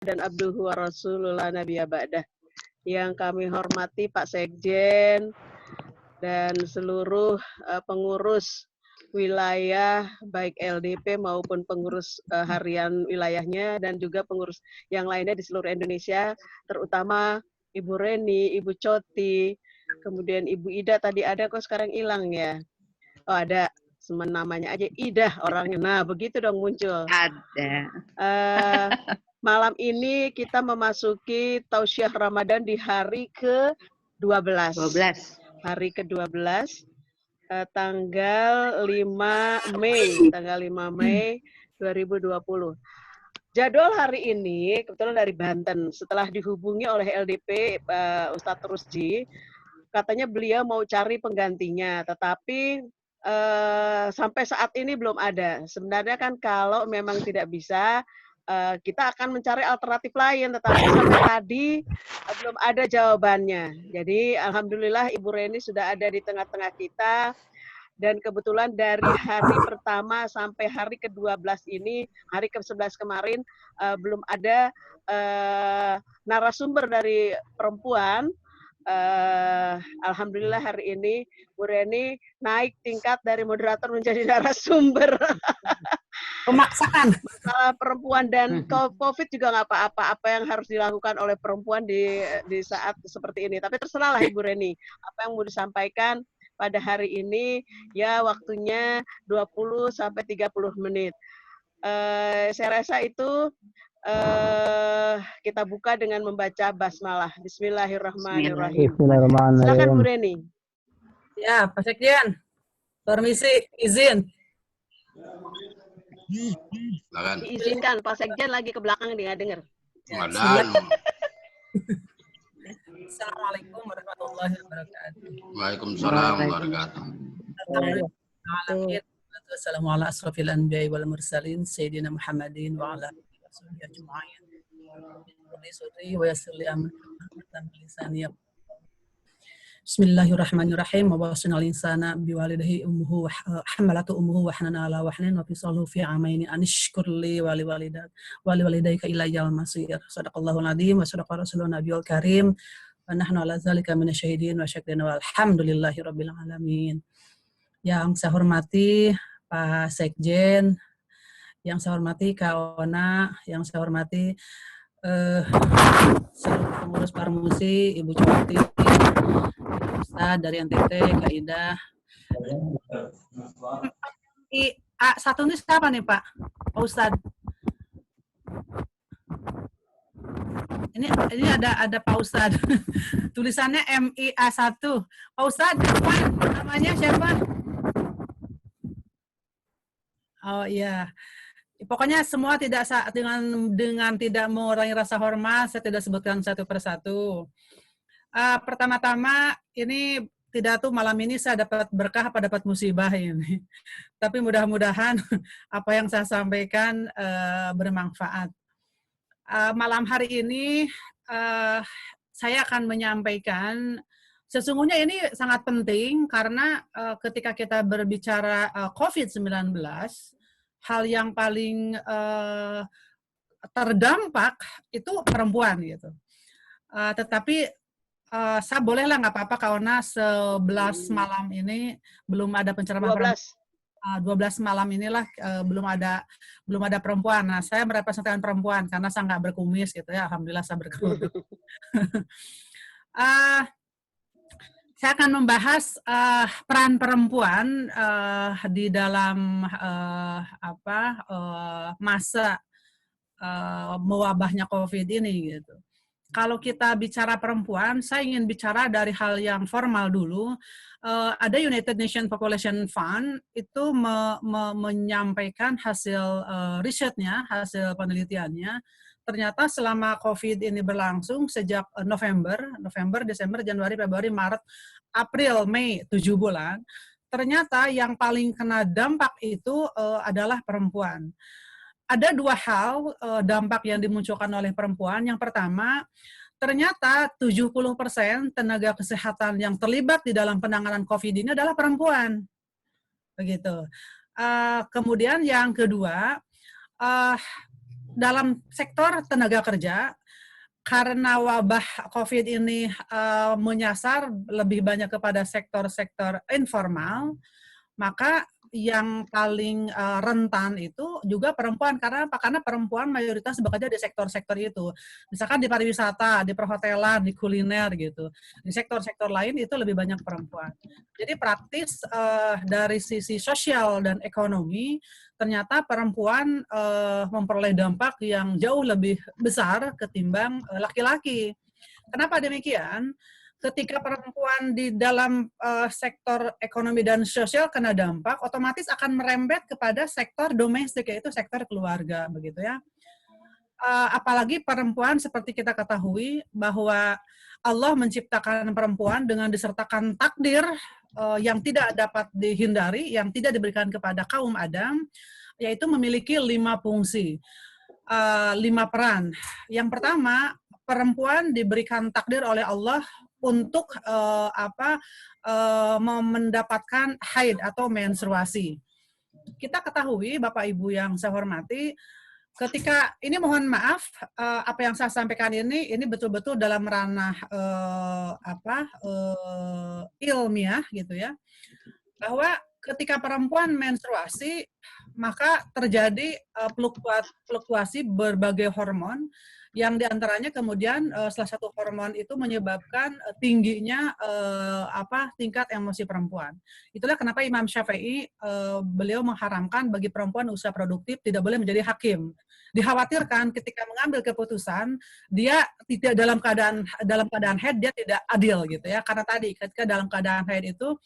dan abduhu wa rasulullah nabiyya ba'dah. Yang kami hormati Pak Sekjen dan seluruh pengurus wilayah baik LDP maupun pengurus harian wilayahnya dan juga pengurus yang lainnya di seluruh Indonesia, terutama Ibu Reni, Ibu Coti, kemudian Ibu Ida tadi ada kok sekarang hilang ya. Oh ada, cuman namanya aja Ida orangnya. Nah begitu dong muncul. Ada. Malam ini kita memasuki Tausiah Ramadan di hari ke-12. 12. Hari ke-12, tanggal 5 Mei 2020. Jadwal hari ini kebetulan dari Banten. Setelah dihubungi oleh LDP Ustadz Rusdi, katanya beliau mau cari penggantinya, tetapi sampai saat ini belum ada. Sebenarnya kan kalau memang tidak bisa, kita akan mencari alternatif lain, tetapi sampai tadi belum ada jawabannya. Jadi alhamdulillah Ibu Reni sudah ada di tengah-tengah kita, dan kebetulan dari hari pertama sampai hari ke-12 ini, hari ke-11 kemarin, belum ada narasumber dari perempuan. Alhamdulillah hari ini Bu Reni naik tingkat dari moderator menjadi narasumber. Pemaksakan. Masalah perempuan dan COVID juga nggak apa-apa. Apa yang harus dilakukan oleh perempuan di saat seperti ini. Tapi terserahlah Ibu Reni. Apa yang mau disampaikan pada hari ini, ya waktunya 20 sampai 30 menit. Saya rasa itu kita buka dengan membaca basmalah. Bismillahirrahmanirrahim. Silakan Bu Reni. Ya, Pak Sekjen. Permisi, izin. Silakan. Diizinkan, Pak Sekjen lagi ke belakang nih, nggak dengar. Assalamualaikum warahmatullahi wabarakatuh. Waalaikumsalam warahmatullahi wabarakatuh. Assalamualaikum asrafil anbiya'i wal mursalin sayyidina Muhammadin wa ala alihi washabihi ajma'in. Wa yassir li amri lisani. Bismillahirrahmanirrahim. Wa wasinal insana biwalidayhi ummuhu hamalatu ummuhu wa hanana ala wahnin wa fisaluhu fi amaini anishkur li wa liwalidayka ilayal masir. Shadaqallahul azim wa shadaqa rasulun nabiyul karim. Wa nahnu ala zalika minasyahidin wa syakrin wa alhamdulillahi rabbil alamin. Yang saya hormati Pak Sekjen, yang saya hormati Kak Ona, yang saya hormati seluruh pengurus Parmusi, Ibu Coti, Ustaz dari NTT, Kak Ida. A1 ini siapa nih Pak? Pak Ustaz. Ini ada Pak Ustaz. Tulisannya MIA1. Pak Ustaz, apa namanya siapa? Oh iya. Pokoknya semua tidak dengan tidak mengurangi rasa hormat, saya tidak sebutkan satu persatu. Pertama-tama ini tidak tuh malam ini saya dapat berkah apa dapat musibah ini. Tapi mudah-mudahan apa yang saya sampaikan bermanfaat. Malam hari ini saya akan menyampaikan, sesungguhnya ini sangat penting karena ketika kita berbicara COVID-19, hal yang paling terdampak itu perempuan gitu. Tetapi saya bolehlah nggak apa-apa karena 11 malam ini belum ada penceramah 12 malam inilah belum ada perempuan. Nah, saya merepresentasikan perempuan karena saya nggak berkumis gitu ya. Alhamdulillah saya berkerudung. Saya akan membahas peran perempuan di dalam masa mewabahnya COVID ini gitu. Kalau kita bicara perempuan, saya ingin bicara dari hal yang formal dulu. Ada United Nations Population Fund itu menyampaikan hasil risetnya, hasil penelitiannya. Ternyata selama COVID ini berlangsung sejak November, Desember, Januari, Februari, Maret, April, Mei, 7 bulan, ternyata yang paling kena dampak itu adalah perempuan. Ada dua hal dampak yang dimunculkan oleh perempuan. Yang pertama, ternyata 70% tenaga kesehatan yang terlibat di dalam penanganan COVID ini adalah perempuan. Begitu. Kemudian yang kedua, dalam sektor tenaga kerja, karena wabah COVID ini menyasar lebih banyak kepada sektor-sektor informal, maka yang paling rentan itu juga perempuan. Karena apa? Karena perempuan mayoritas bekerja di sektor-sektor itu. Misalkan di pariwisata, di perhotelan, di kuliner gitu. Di sektor-sektor lain itu lebih banyak perempuan. Jadi praktis dari sisi sosial dan ekonomi, ternyata perempuan memperoleh dampak yang jauh lebih besar ketimbang laki-laki. Kenapa demikian? Ketika perempuan di dalam sektor ekonomi dan sosial kena dampak, otomatis akan merembet kepada sektor domestik, yaitu sektor keluarga, begitu ya. Apalagi perempuan seperti kita ketahui bahwa Allah menciptakan perempuan dengan disertakan takdir yang tidak dapat dihindari, yang tidak diberikan kepada kaum Adam, yaitu memiliki 5 fungsi, 5 peran. Yang pertama, perempuan diberikan takdir oleh Allah untuk mendapatkan haid atau menstruasi. Kita ketahui, Bapak Ibu yang saya hormati, ketika ini mohon maaf apa yang saya sampaikan ini betul-betul dalam ranah ilmiah gitu ya, bahwa ketika perempuan menstruasi maka terjadi fluktuasi berbagai hormon yang diantaranya kemudian salah satu hormon itu menyebabkan tingginya tingkat emosi perempuan. Itulah kenapa Imam Syafi'i beliau mengharamkan bagi perempuan usia produktif tidak boleh menjadi hakim. Dikhawatirkan ketika mengambil keputusan dia tidak dalam keadaan haid, dia tidak adil gitu ya, karena tadi ketika dalam keadaan haid itu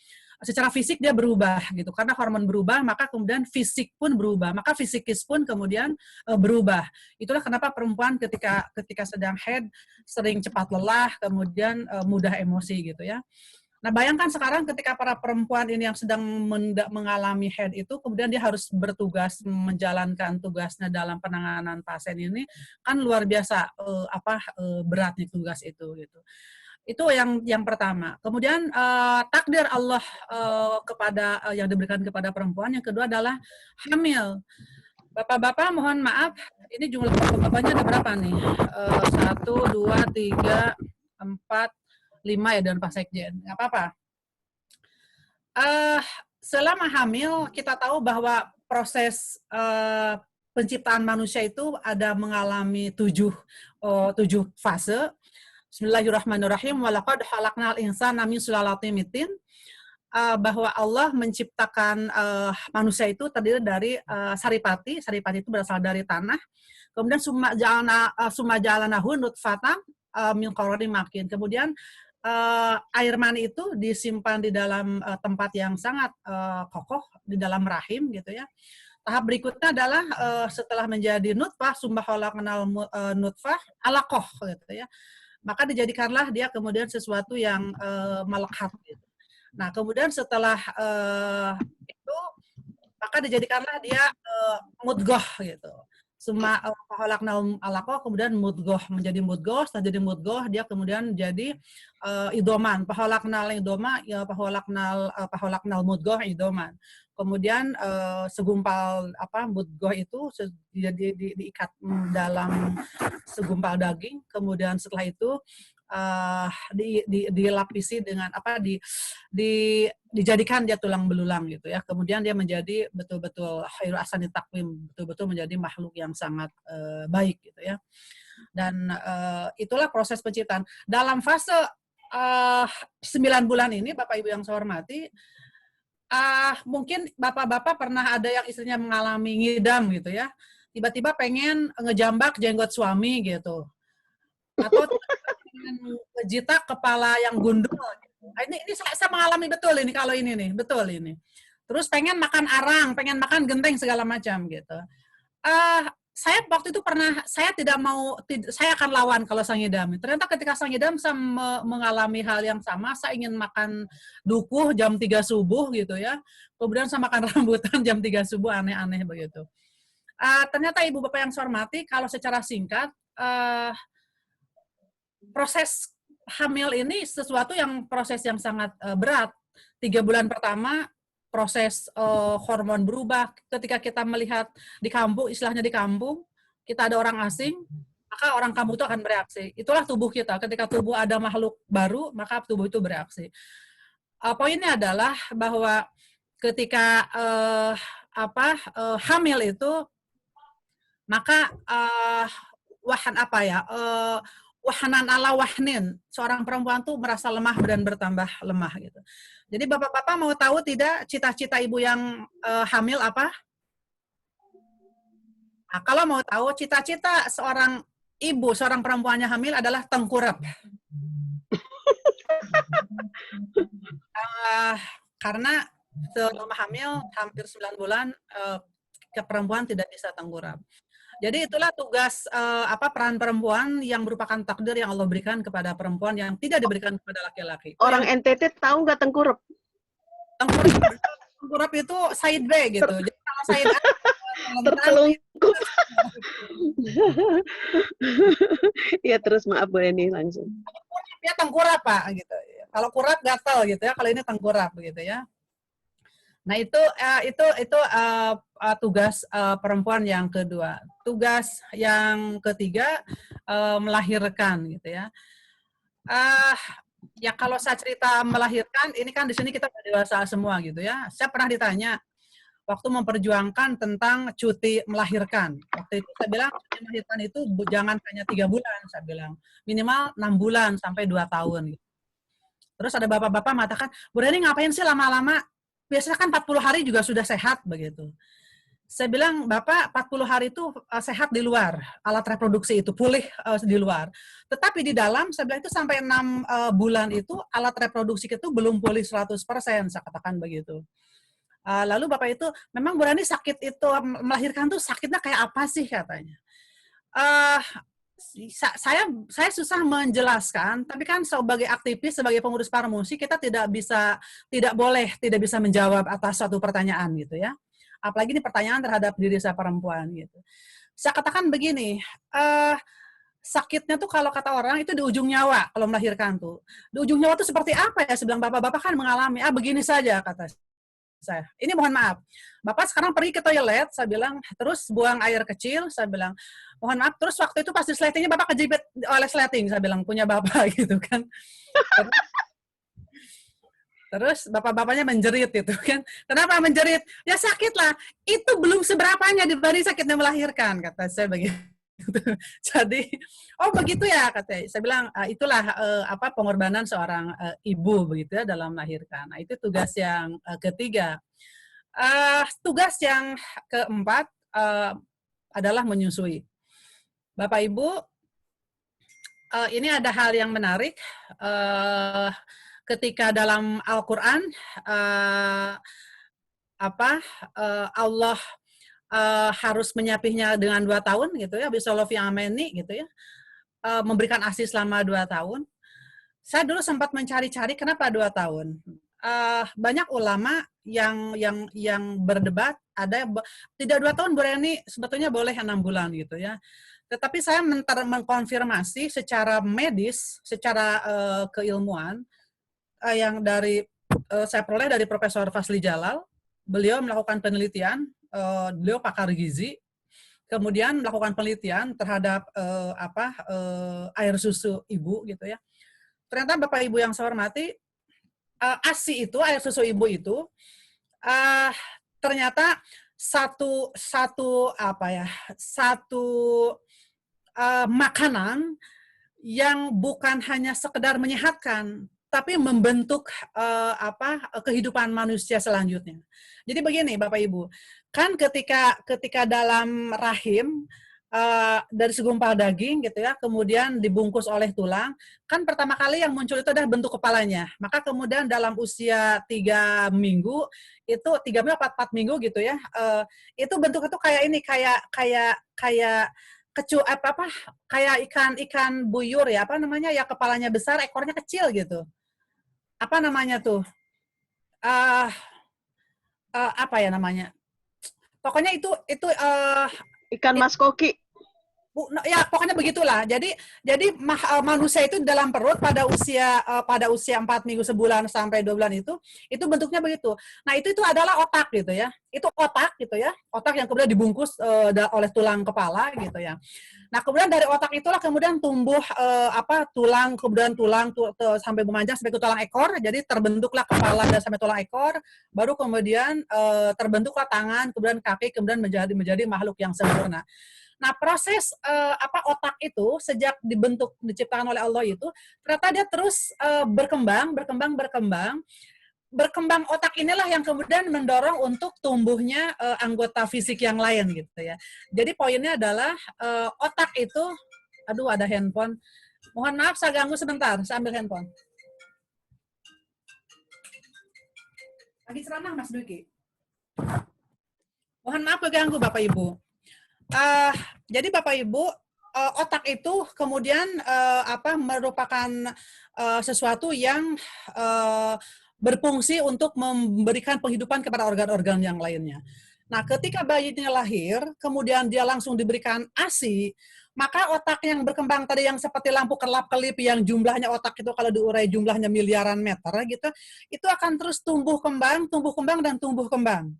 secara fisik dia berubah gitu, karena hormon berubah maka kemudian fisik pun berubah, maka fisikis pun kemudian berubah. Itulah kenapa perempuan ketika sedang haid sering cepat lelah, kemudian mudah emosi gitu ya. Nah, bayangkan sekarang ketika para perempuan ini yang sedang mengalami haid itu, kemudian dia harus bertugas menjalankan tugasnya dalam penanganan pasien ini, kan luar biasa beratnya tugas itu gitu. Itu yang pertama. Kemudian takdir Allah kepada yang diberikan kepada perempuan. Yang kedua adalah hamil. Bapak-bapak mohon maaf, ini jumlah bapak-bapaknya ada berapa nih? 1, 2, 3, 4, 5 ya, dan Pak Sekjen. Nggak apa-apa. Selama hamil kita tahu bahwa proses penciptaan manusia itu ada mengalami 7 fase. Bismillahirrahmanirrahim. Walaqad khalaqnal insana min sulalatin mitin. Bahwa Allah menciptakan manusia itu terdiri dari saripati. Saripati itu berasal dari tanah. Kemudian summa ja'alnahu nutfatan min qararin makin. Kemudian air mani itu disimpan di dalam tempat yang sangat kokoh di dalam rahim gitu ya. Tahap berikutnya adalah setelah menjadi nutfah, summa khalaqnal nutfah alaqah gitu ya. Maka dijadikanlah dia kemudian sesuatu yang melekat gitu. Nah, kemudian setelah itu maka dijadikanlah dia mudghah gitu. Summa khalaqnal alaqah, kemudian mudghah, menjadi mudghah, setelah jadi mudghah dia kemudian jadi idoman. Khalaqnal idoma ya khalaqnal mudghah idoman. Kemudian segumpal mudghah itu diikat dalam segumpal daging, kemudian setelah itu dilapisi dengan dijadikan dia tulang belulang gitu ya. Kemudian dia menjadi betul-betul khairu ahsani taqwim, betul-betul menjadi makhluk yang sangat baik gitu ya. Dan itulah proses penciptaan. Dalam fase 9 bulan ini, Bapak Ibu yang saya hormati, mungkin bapak-bapak pernah ada yang istrinya mengalami ngidam gitu ya, tiba-tiba pengen ngejambak jenggot suami gitu, atau pengen ngejitak kepala yang gundul gitu. Ini saya mengalami betul ini, kalau ini nih betul ini. Terus pengen makan arang, pengen makan genteng segala macam gitu. Saya waktu itu pernah, saya akan lawan kalau sang ngidam. Ternyata ketika sang ngidam saya mengalami hal yang sama, saya ingin makan dukuh jam 3 subuh gitu ya. Kemudian saya makan rambutan jam 3 subuh, aneh-aneh begitu. Ternyata Ibu Bapak yang saya hormati, kalau secara singkat, proses hamil ini sesuatu yang proses yang sangat berat. 3 bulan pertama, proses hormon berubah. Ketika kita melihat di kampung, istilahnya di kampung, kita ada orang asing, maka orang kampung itu akan bereaksi. Itulah tubuh kita. Ketika tubuh ada makhluk baru, maka tubuh itu bereaksi. Poinnya adalah bahwa ketika hamil itu, maka wahanan ala wahnin, seorang perempuan tuh merasa lemah dan bertambah lemah gitu. Jadi bapak-bapak mau tahu tidak cita-cita ibu yang hamil apa? Nah, kalau mau tahu cita-cita seorang ibu, seorang perempuannya hamil adalah tengkurap. Karena selama hamil hampir 9 bulan perempuan tidak bisa tengkurap. Jadi itulah tugas peran perempuan yang merupakan takdir yang Allah berikan kepada perempuan yang tidak diberikan kepada laki-laki. Orang NTT tahu nggak tengkurap? Tengkurap itu side B gitu. Jadi kalau side A tertelungkup. Ya terus maaf Bu Eni langsung. Ya tengkurap Pak gitu. Kalau kurap gatal gitu ya. Kalau ini tengkurap gitu ya. Nah itu tugas perempuan yang kedua. Tugas yang ketiga melahirkan gitu ya. Ya kalau saya cerita melahirkan, ini kan di sini kita sudah dewasa semua gitu ya. Saya pernah ditanya waktu memperjuangkan tentang cuti melahirkan. Waktu itu saya bilang cuti melahirkan itu jangan hanya 3 bulan, saya bilang. Minimal 6 bulan sampai 2 tahun. Terus ada bapak-bapak mengatakan, Bu Reni ngapain sih lama-lama? Biasanya kan 40 hari juga sudah sehat begitu. Saya bilang, Bapak 40 hari itu sehat di luar, alat reproduksi itu pulih di luar. Tetapi di dalam, saya bilang itu sampai 6 bulan itu alat reproduksi itu belum pulih 100%, saya katakan begitu. Lalu Bapak itu, memang Bu Rani sakit itu, melahirkan tuh sakitnya kayak apa sih katanya. Saya susah menjelaskan, tapi kan sebagai aktivis, sebagai pengurus Parmusi, kita tidak bisa menjawab atas suatu pertanyaan gitu ya. Apalagi ini pertanyaan terhadap diri saya perempuan gitu. Saya katakan begini, sakitnya tuh kalau kata orang itu di ujung nyawa kalau melahirkan tuh. Di ujung nyawa tuh seperti apa ya? Saya bilang bapak-bapak kan mengalami, begini saja kata saya. Ini mohon maaf, Bapak sekarang pergi ke toilet, saya bilang, terus buang air kecil, saya bilang, mohon maaf, terus waktu itu pas di sletingnya Bapak kejepit oleh sleting, saya bilang, punya Bapak gitu kan. Terus bapak-bapaknya menjerit gitu kan. Kenapa menjerit? Ya sakit lah. Itu belum seberapanya dibanding sakitnya melahirkan, kata saya begitu. Jadi, oh begitu ya katanya. Saya bilang itulah pengorbanan seorang ibu begitu ya dalam melahirkan. Nah, itu tugas yang ketiga. Tugas yang keempat adalah menyusui. Bapak Ibu, ini ada hal yang menarik. Ketika dalam Al-Quran Allah harus menyapihnya dengan 2 tahun gitu ya, bisolofi ameni gitu ya, memberikan ASI selama 2 tahun. Saya dulu sempat mencari-cari kenapa 2 tahun. Banyak ulama yang berdebat, ada tidak 2 tahun Bu Reni, sebetulnya boleh 6 bulan gitu ya. Tetapi saya mengkonfirmasi secara medis, secara keilmuan yang saya peroleh dari Profesor Fasli Jalal. Beliau melakukan penelitian. Beliau pakar gizi, kemudian melakukan penelitian terhadap air susu ibu gitu ya. Ternyata Bapak Ibu yang saya hormati, ASI itu, air susu ibu itu ternyata satu makanan yang bukan hanya sekedar menyehatkan, tapi membentuk kehidupan manusia selanjutnya. Jadi begini Bapak Ibu, kan ketika dalam rahim dari segumpal daging gitu ya, kemudian dibungkus oleh tulang, kan pertama kali yang muncul itu adalah bentuk kepalanya. Maka kemudian dalam usia 3 minggu itu 3 minggu 4 minggu gitu ya, itu bentuk itu kayak ini kayak kayak ikan buyur ya, apa namanya ya, kepalanya besar, ekornya kecil gitu. Apa namanya tuh? Apa ya namanya? Pokoknya itu ikan mas koki. Ya pokoknya begitulah. Jadi manusia itu dalam perut pada usia 4 minggu, sebulan sampai 2 bulan itu bentuknya begitu. Nah itu adalah otak gitu ya. itu otak gitu ya, otak yang kemudian dibungkus oleh tulang kepala gitu ya. Nah kemudian dari otak itulah kemudian tumbuh tulang, kemudian tulang sampai memanjang sampai ke tulang ekor, jadi terbentuklah kepala dan sampai tulang ekor, baru kemudian terbentuklah tangan, kemudian kaki, kemudian menjadi makhluk yang sempurna. Nah proses otak itu sejak diciptakan oleh Allah itu ternyata dia terus berkembang otak inilah yang kemudian mendorong untuk tumbuhnya anggota fisik yang lain gitu ya. Jadi poinnya adalah otak itu, aduh ada handphone. Mohon maaf saya ganggu sebentar, saya ambil handphone. Lagi ceramah Mas Duki. Mohon maaf keganggu Bapak Ibu. Jadi Bapak Ibu, otak itu kemudian merupakan sesuatu yang berfungsi untuk memberikan penghidupan kepada organ-organ yang lainnya. Nah, ketika bayi ini lahir, kemudian dia langsung diberikan ASI, maka otak yang berkembang tadi yang seperti lampu kelap-kelip yang jumlahnya otak itu kalau diurai jumlahnya miliaran meter gitu, itu akan terus tumbuh kembang, dan tumbuh kembang.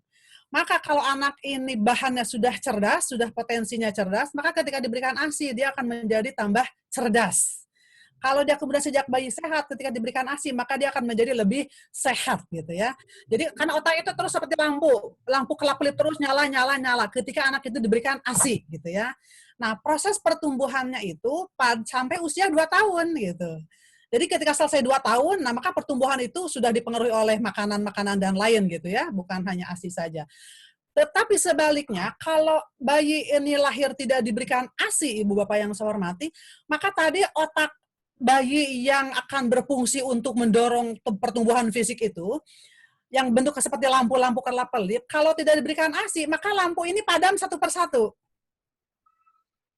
Maka kalau anak ini bahannya sudah cerdas, sudah potensinya cerdas, maka ketika diberikan ASI, dia akan menjadi tambah cerdas. Kalau dia kemudian sejak bayi sehat, ketika diberikan ASI, maka dia akan menjadi lebih sehat gitu ya. Jadi karena otak itu terus seperti lampu kelap-kelip terus nyala. Ketika anak itu diberikan ASI gitu ya. Nah proses pertumbuhannya itu sampai usia 2 tahun gitu. Jadi ketika selesai 2 tahun, nah maka pertumbuhan itu sudah dipengaruhi oleh makanan-makanan dan lain gitu ya, bukan hanya ASI saja. Tetapi sebaliknya, kalau bayi ini lahir tidak diberikan ASI, Ibu Bapak yang saya hormati, maka tadi otak bayi yang akan berfungsi untuk mendorong pertumbuhan fisik itu, yang bentuknya seperti lampu-lampu kelap-kelip, kalau tidak diberikan ASI, maka lampu ini padam satu persatu.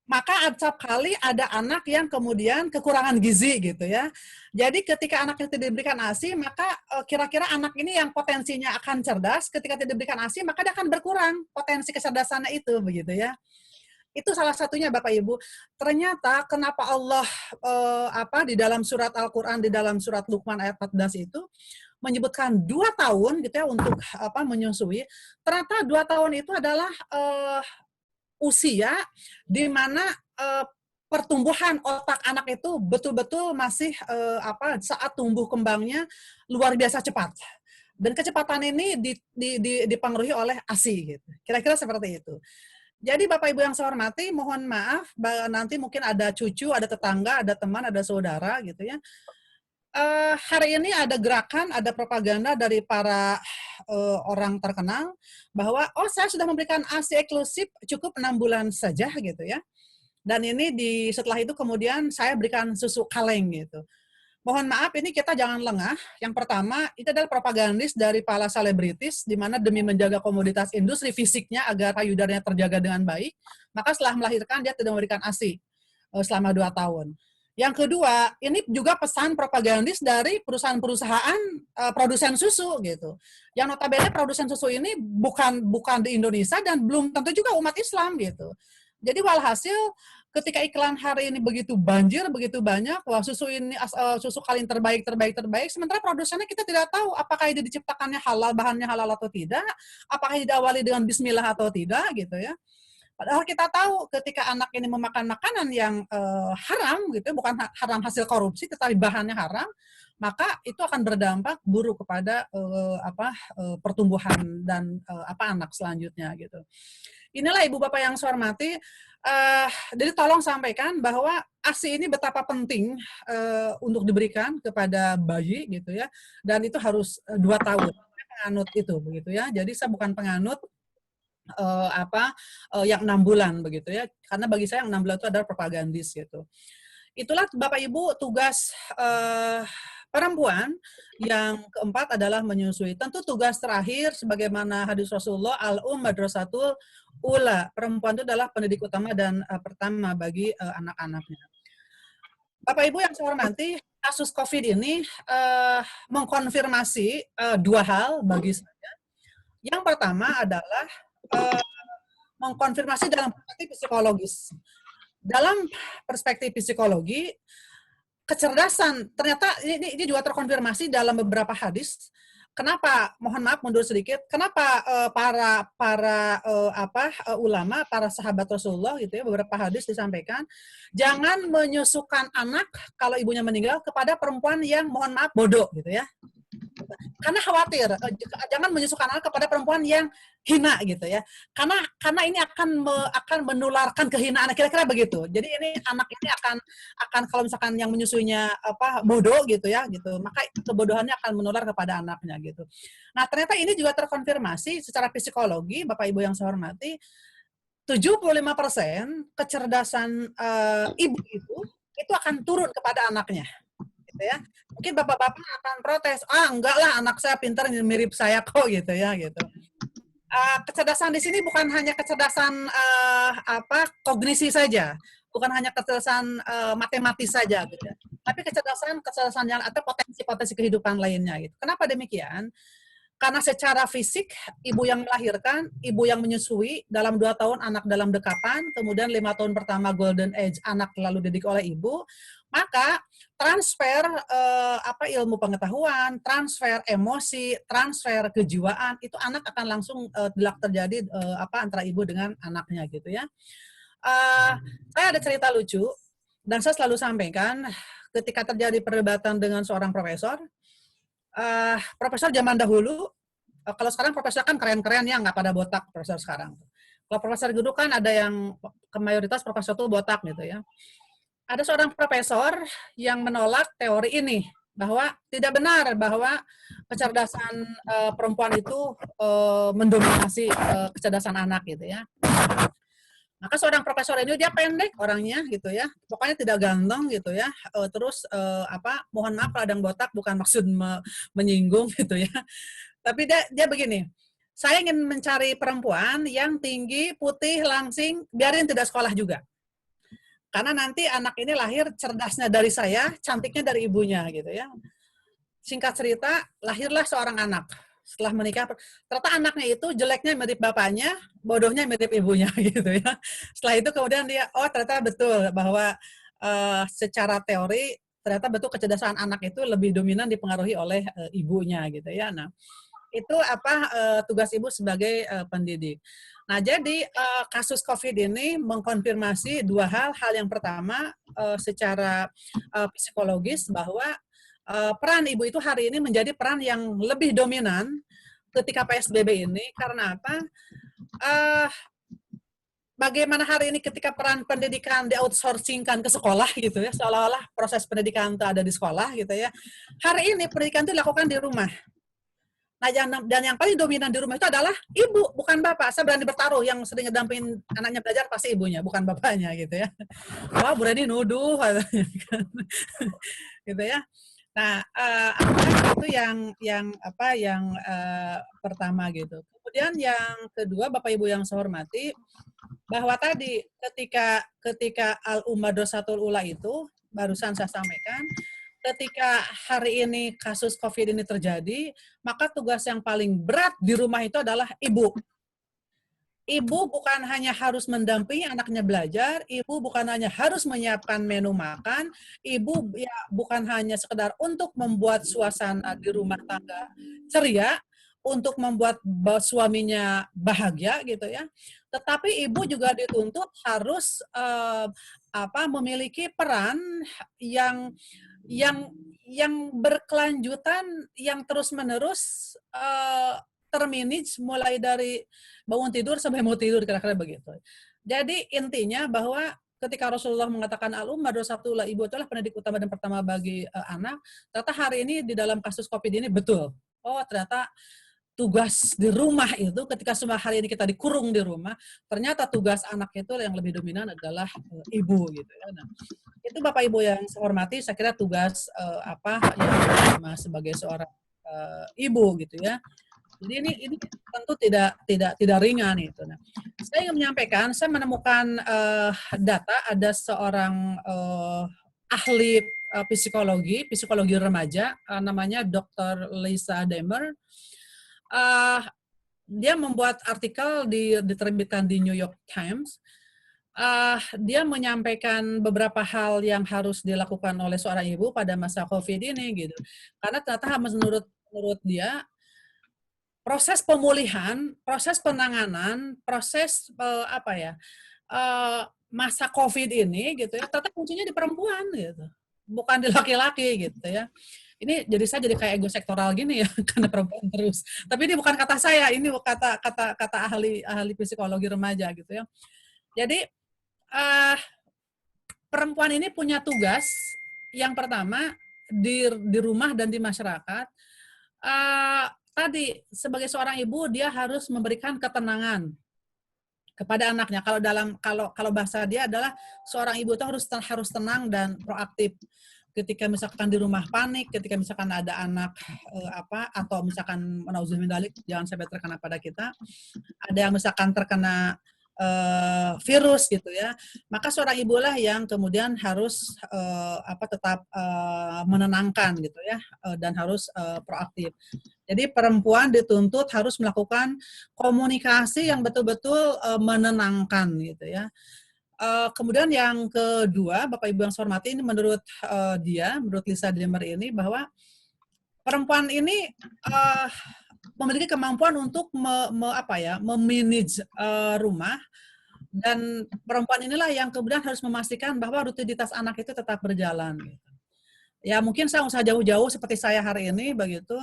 Maka acap kali ada anak yang kemudian kekurangan gizi gitu ya. Jadi ketika anak itu diberikan ASI, maka kira-kira anak ini yang potensinya akan cerdas, ketika tidak diberikan ASI, maka dia akan berkurang potensi kecerdasannya itu begitu ya. Itu salah satunya Bapak Ibu. Ternyata kenapa Allah di dalam surat Al-Qur'an, di dalam surat Luqman ayat 14 itu menyebutkan 2 tahun gitu ya untuk menyusui. Ternyata 2 tahun itu adalah usia di mana pertumbuhan otak anak itu betul-betul masih saat tumbuh kembangnya luar biasa cepat. Dan kecepatan ini dipengaruhi oleh ASI gitu. Kira-kira seperti itu. Jadi Bapak Ibu yang saya hormati, mohon maaf, nanti mungkin ada cucu, ada tetangga, ada teman, ada saudara gitu ya. Hari ini ada gerakan, ada propaganda dari para orang terkenal bahwa saya sudah memberikan ASI eksklusif cukup 6 bulan saja gitu ya. Dan ini setelah itu kemudian saya berikan susu kaleng gitu. Mohon maaf, ini kita jangan lengah. Yang pertama, itu adalah propagandis dari para selebritis, di mana demi menjaga komoditas industri fisiknya agar payudaranya terjaga dengan baik, maka setelah melahirkan dia tidak memberikan ASI selama 2 tahun. Yang kedua, ini juga pesan propagandis dari perusahaan-perusahaan produsen susu gitu. Yang notabene produsen susu ini bukan di Indonesia dan belum tentu juga umat Islam gitu. Jadi walhasil ketika iklan hari ini begitu banjir, begitu banyak, wah susu ini susu kaleng terbaik, sementara produsennya kita tidak tahu apakah ini diciptakannya halal, bahannya halal atau tidak, apakah diawali dengan bismillah atau tidak gitu ya. Padahal kita tahu ketika anak ini memakan makanan yang haram gitu, bukan haram hasil korupsi, tetapi bahannya haram, maka itu akan berdampak buruk kepada pertumbuhan dan anak selanjutnya gitu. Inilah Ibu Bapak yang saya hormati. Jadi tolong sampaikan bahwa ASI ini betapa penting untuk diberikan kepada bayi gitu ya, dan itu harus 2 tahun. Saya penganut itu begitu ya. Jadi saya bukan penganut yang 6 bulan begitu ya, karena bagi saya yang 6 bulan itu adalah propagandis gitu. Itulah Bapak Ibu tugas perempuan. Yang keempat adalah menyusui. Tentu tugas terakhir sebagaimana hadis Rasulullah, madrasatul ula. Perempuan itu adalah pendidik utama dan pertama bagi anak-anaknya. Bapak Ibu yang saya hormati, kasus COVID ini mengkonfirmasi 2 hal bagi saya. Yang pertama adalah mengkonfirmasi dalam perspektif psikologis. Dalam perspektif psikologi, kecerdasan ternyata ini juga terkonfirmasi dalam beberapa hadis. kenapa, mohon maaf mundur sedikit, kenapa para ulama, para sahabat Rasulullah gitu ya, beberapa hadis disampaikan, jangan menyusukan anak kalau ibunya meninggal kepada perempuan yang mohon maaf bodoh gitu ya. Karena khawatir, jangan menyusukan anak kepada perempuan yang hina gitu ya. Karena ini akan menularkan kehinaan, kira-kira begitu. Jadi ini anak ini akan kalau misalkan yang menyusuinya bodoh gitu ya gitu, maka kebodohannya akan menular kepada anaknya gitu. Nah, ternyata ini juga terkonfirmasi secara psikologi, Bapak Ibu yang saya hormati, 75% kecerdasan ibu itu akan turun kepada anaknya. Gitu ya. Mungkin bapak-bapak akan protes, enggak lah anak saya pintar mirip saya kok gitu ya gitu. Kecerdasan di sini bukan hanya kecerdasan kognisi saja, bukan hanya kecerdasan matematis saja gitu ya. Tapi kecerdasan yang atau potensi-potensi kehidupan lainnya gitu. Kenapa demikian? Karena secara fisik, ibu yang melahirkan, ibu yang menyusui, dalam 2 tahun anak dalam dekapan, kemudian 5 tahun pertama golden age, anak lalu didik oleh ibu, maka transfer ilmu pengetahuan, transfer emosi, transfer kejiwaan, itu anak akan langsung terjadi antara ibu dengan anaknya gitu ya. Saya ada cerita lucu, dan saya selalu sampaikan, ketika terjadi perdebatan dengan seorang profesor, profesor zaman dahulu, kalau sekarang profesor kan keren-keren ya, nggak pada botak profesor sekarang. Kalau profesor dulu kan ada yang mayoritas profesor itu botak gitu ya. Ada seorang profesor yang menolak teori ini, bahwa tidak benar bahwa kecerdasan perempuan itu mendominasi kecerdasan anak gitu ya. Maka seorang profesor ini dia pendek orangnya gitu ya, pokoknya tidak ganteng gitu ya. Terus mohon maaf kalau ada yang botak, bukan maksud menyinggung gitu ya. Tapi dia begini, saya ingin mencari perempuan yang tinggi, putih, langsing, biarin tidak sekolah juga. Karena nanti anak ini lahir cerdasnya dari saya, cantiknya dari ibunya gitu ya. Singkat cerita, lahirlah seorang anak. Setelah menikah, ternyata anaknya itu jeleknya mirip bapaknya, bodohnya mirip ibunya gitu ya. Setelah itu kemudian dia, ternyata betul bahwa secara teori ternyata betul kecerdasan anak itu lebih dominan dipengaruhi oleh ibunya gitu ya. Nah, itu tugas ibu sebagai pendidik. Nah, jadi kasus COVID ini mengkonfirmasi 2 hal. Hal yang pertama secara psikologis bahwa peran ibu itu hari ini menjadi peran yang lebih dominan ketika PSBB ini. Karena apa? Bagaimana hari ini ketika peran pendidikan di-outsourcing-kan ke sekolah gitu ya, seolah-olah proses pendidikan itu ada di sekolah gitu ya. Hari ini pendidikan itu dilakukan di rumah. Nah, dan yang paling dominan di rumah itu adalah ibu, bukan bapak. Saya berani bertaruh, yang sering ngedampingin anaknya belajar pasti ibunya, bukan bapaknya gitu ya. Wah, berani nuduh gitu ya. Nah, itu yang pertama gitu. Kemudian yang kedua, Bapak Ibu yang saya hormati, bahwa tadi ketika al-Madrasatul Ula itu barusan saya sampaikan, ketika hari ini kasus COVID ini terjadi, maka tugas yang paling berat di rumah itu adalah ibu. Ibu bukan hanya harus mendampingi anaknya belajar, ibu bukan hanya harus menyiapkan menu makan, ibu ya bukan hanya sekedar untuk membuat suasana di rumah tangga ceria, untuk membuat suaminya bahagia gitu ya. Tetapi ibu juga dituntut harus memiliki peran yang berkelanjutan, yang terus-menerus termanage mulai dari bangun tidur sampai mau tidur, kira-kira begitu. Jadi intinya bahwa ketika Rasulullah mengatakan al-Madrasatul Ula, ibu adalah pendidik utama dan pertama bagi anak, ternyata hari ini di dalam kasus COVID ini betul. Oh, ternyata tugas di rumah itu ketika semua hari ini kita dikurung di rumah, ternyata tugas anak itu yang lebih dominan adalah ibu gitu ya. Nah, itu Bapak Ibu yang saya hormati, saya kira tugas yang sebagai seorang ibu gitu ya. Jadi ini tentu tidak ringan itu. Nah, saya ingin menyampaikan, saya menemukan data ada seorang ahli psikologi remaja, namanya Dr. Lisa Demer. Dia membuat artikel diterbitkan di New York Times. Dia menyampaikan beberapa hal yang harus dilakukan oleh seorang ibu pada masa COVID ini gitu. Karena ternyata menurut dia proses pemulihan, proses penanganan, proses masa COVID ini gitu ya, tetap kuncinya di perempuan gitu, bukan di laki-laki gitu ya. Ini saya jadi kayak ego sektoral gini ya, karena perempuan terus. Tapi ini bukan kata saya, ini kata ahli psikologi remaja gitu ya. Jadi perempuan ini punya tugas yang pertama di rumah dan di masyarakat. Tadi sebagai seorang ibu dia harus memberikan ketenangan kepada anaknya. Kalau bahasa dia adalah seorang ibu itu harus tenang dan proaktif. Ketika misalkan di rumah panik, ketika misalkan ada anak atau misalkan nauzubillah jangan sampai terkena pada kita, ada yang misalkan terkena virus gitu ya, maka seorang ibulah yang kemudian harus tetap menenangkan gitu ya, dan harus proaktif. Jadi perempuan dituntut harus melakukan komunikasi yang betul-betul menenangkan gitu ya. Kemudian yang kedua, Bapak Ibu yang saya hormati, ini menurut Lisa Dreamer ini, bahwa perempuan ini memiliki kemampuan untuk memanage rumah, dan perempuan inilah yang kemudian harus memastikan bahwa rutinitas anak itu tetap berjalan. Ya mungkin saya usah jauh-jauh seperti saya hari ini begitu.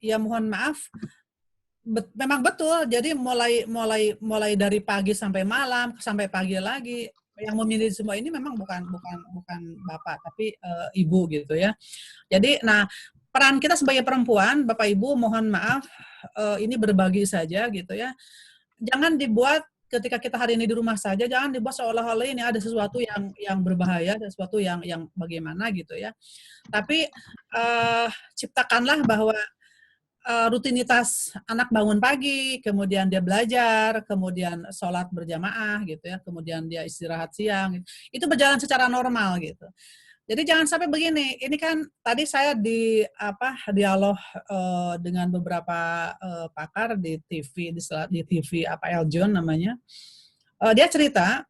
Ya mohon maaf, memang betul. Jadi mulai dari pagi sampai malam, sampai pagi lagi, yang memilih semua ini memang bukan bapak, tapi ibu gitu ya. Jadi, nah peran kita sebagai perempuan, Bapak Ibu, mohon maaf, ini berbagi saja gitu ya. Jangan dibuat ketika kita hari ini di rumah saja, jangan dibuat seolah-olah ini ada sesuatu yang berbahaya, ada sesuatu yang bagaimana gitu ya. Tapi ciptakanlah bahwa rutinitas anak bangun pagi, kemudian dia belajar, kemudian sholat berjamaah gitu ya, kemudian dia istirahat siang, itu berjalan secara normal gitu. Jadi jangan sampai begini. Ini kan tadi saya dialog dengan beberapa pakar di TV Eljon namanya. Dia cerita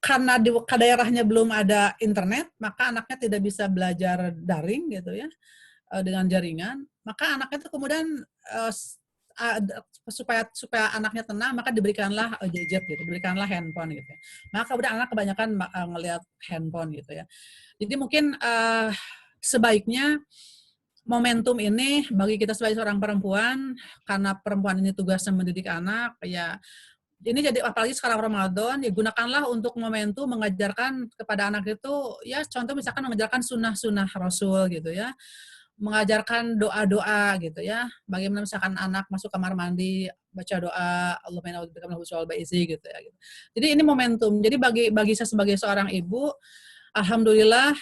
karena di daerahnya belum ada internet, maka anaknya tidak bisa belajar daring gitu ya, dengan jaringan. Maka anaknya itu kemudian supaya anaknya tenang, maka diberikanlah gadget gitu, diberikanlah handphone gitu. Maka kemudian anak kebanyakan ngelihat handphone gitu ya. Jadi mungkin sebaiknya momentum ini bagi kita sebagai seorang perempuan, karena perempuan ini tugasnya mendidik anak, ya ini jadi apalagi sekarang Ramadan, ya gunakanlah untuk momentum mengajarkan kepada anak itu, ya contoh misalkan mengajarkan sunnah-sunnah Rasul gitu ya, mengajarkan doa-doa gitu ya. Bagaimana misalkan anak masuk kamar mandi baca doa Allahumma inna a'udzubika minal khubuthi wal ba'isi gitu ya. Gitu. Jadi ini momentum. Jadi bagi saya sebagai seorang ibu, alhamdulillah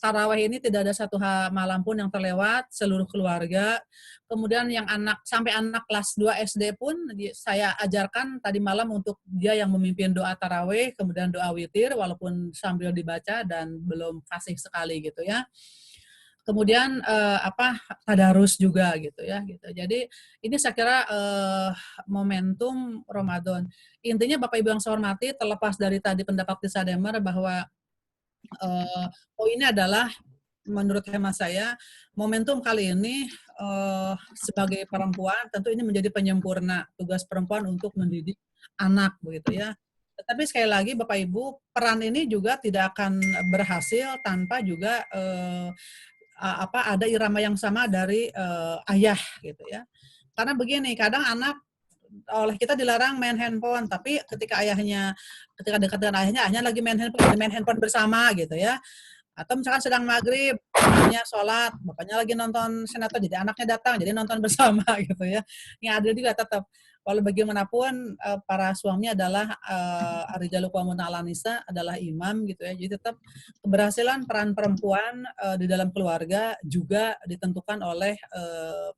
tarawih ini tidak ada satu malam pun yang terlewat, seluruh keluarga. Kemudian yang sampai anak kelas 2 SD pun saya ajarkan tadi malam untuk dia yang memimpin doa tarawih, kemudian doa witir walaupun sambil dibaca dan belum fasih sekali gitu ya. Kemudian tadarus juga gitu ya gitu. Jadi ini saya kira momentum Ramadan. Intinya Bapak Ibu yang saya hormati, terlepas dari tadi pendapat Lisa Dreamer bahwa poinnya adalah menurut hemat saya momentum kali ini sebagai perempuan tentu ini menjadi penyempurna tugas perempuan untuk mendidik anak begitu ya. Tetapi sekali lagi Bapak Ibu, peran ini juga tidak akan berhasil tanpa juga ada irama yang sama dari ayah gitu ya. Karena begini, kadang anak oleh kita dilarang main handphone, tapi ketika dekat dengan ayahnya lagi main handphone bersama gitu ya. Atau misalkan sedang maghrib, bapaknya sholat, bapaknya lagi nonton sinetron, jadi anaknya datang, jadi nonton bersama gitu ya. Yang ada juga tetap, walau bagaimanapun para suami adalah ar-rijalu qawwamuna 'alan nisa, adalah imam gitu ya. Jadi tetap keberhasilan peran perempuan di dalam keluarga juga ditentukan oleh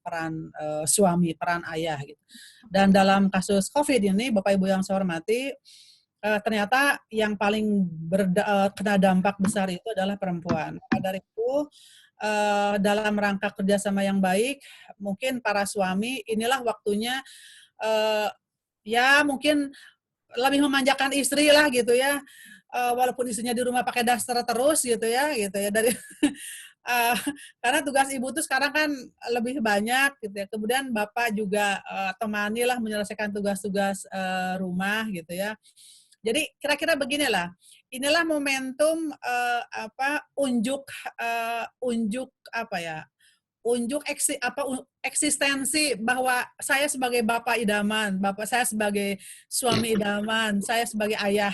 peran suami, peran ayah gitu. Dan dalam kasus COVID ini, Bapak Ibu yang saya hormati, ternyata yang paling kena dampak besar itu adalah perempuan. Maka dari itu, dalam rangka kerjasama yang baik, mungkin para suami inilah waktunya ya mungkin lebih memanjakan istri lah gitu ya, walaupun istrinya di rumah pakai daster terus gitu ya dari Karena tugas ibu tuh sekarang kan lebih banyak gitu ya. Kemudian bapak juga temanilah menyelesaikan tugas-tugas rumah gitu ya. Jadi kira-kira beginilah. Inilah momentum unjuk apa ya? Eksistensi bahwa saya sebagai bapak idaman, bapak saya sebagai suami idaman, saya sebagai ayah